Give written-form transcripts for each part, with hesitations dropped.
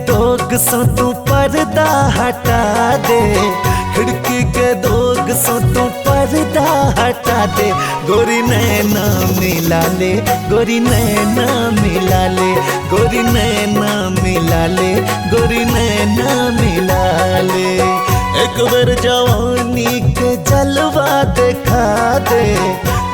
दोग सो तू पर्दा हटा दे, खिड़की के दोग सो तू पर्दा हटा दे। गोरी नैना मिला ले, गोरी नैना मिला ले, गोरी नैना मिला ले, गोरी नैना मिला ले। एक बेर जवानी के जलवा दिखा दे,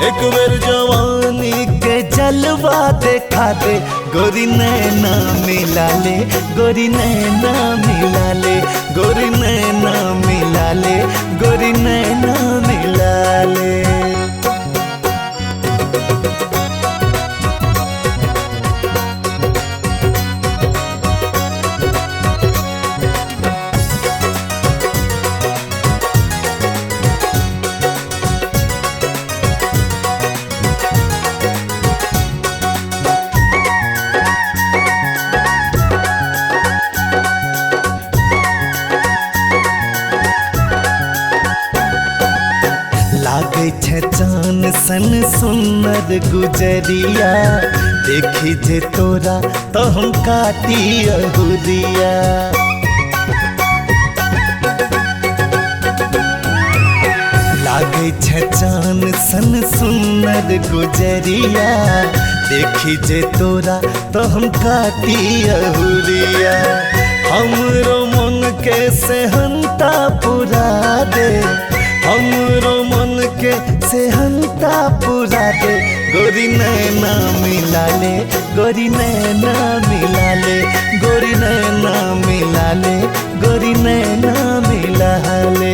एक बेर जवानी के जलवा दिखा दे। गोरी नैना मिला ले, गोरी नैना मिला ले, गोरी नैना मिला ले, गोरी नैना मिला ले। लागे छे चान सन सुनर गुजरिया, देखी जे तोरा तो हम काटी अहुरिया। लागे छे चान सन सुनर गुजरिया, देखी जे तोरा तो हम काटी अहुरिया। हमरो मन के सेहनता पुरा दे, हमरो मन के सेहनता पुरा दे। गोरी नैना मिला ले, गोरी नैना मिला ले, गोरी नैना मिला ले, गोरी नैना मिला ले।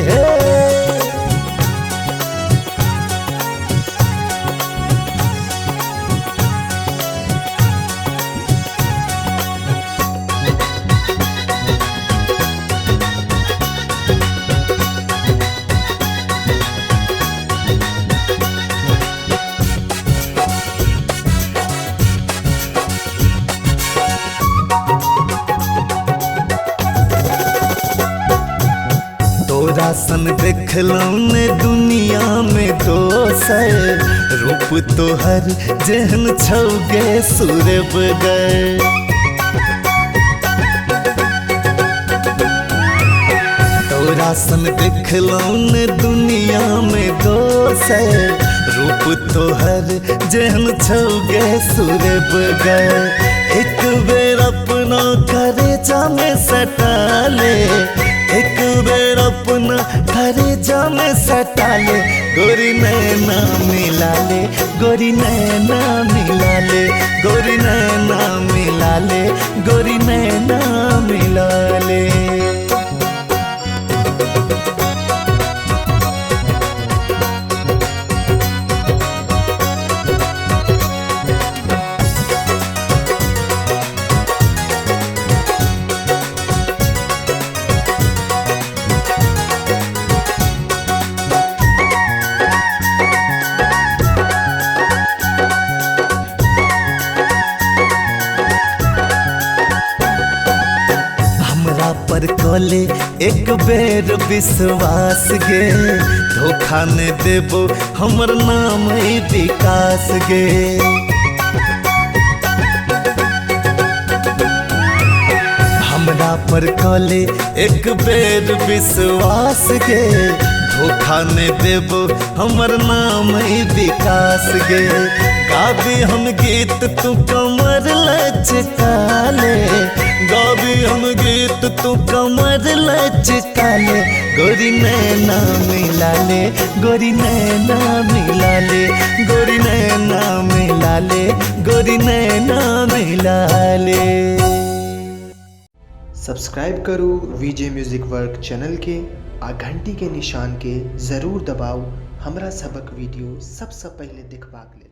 तोरा सन देखलौं ने दुनिया में दोसर, रूप तोहर जेहन छौगे सूरब गर। तोरा सन देखलौं ने दुनिया में दोसर, रूप तोहर जेहन छौगे सूरब गर। एक बेर अपना करेजा में सटा ले, एक बेर अपना करेजा में सटा ले। गोरी नैना मिला ले, गोरी नैना मिला ले, गोरी नैना मिला ले, गोरी नैना मिला ले। पर कोले एक बेर विश्वास गे, धोखा ने देबो हमर नाम विकास गे। हमरा पर कोले एक बेर विश्वास गे, धोखा ने देबो हमर नाम विकास गे। गाबी हम गीत तू कमर लचका ले, गाबी हम गीत तू कमर लचका ले। गोरी नैना मिला ले, गोरी नैना मिला ले, गोरी नैना मिला ले, गोरी नैना मिला ले। सब्सक्राइब करो वीजे म्यूजिक वर्क चैनल के आ घंटी के निशान के जरूर दबाओ हमरा सबक वीडियो सबसे पहले देखबाक लेल।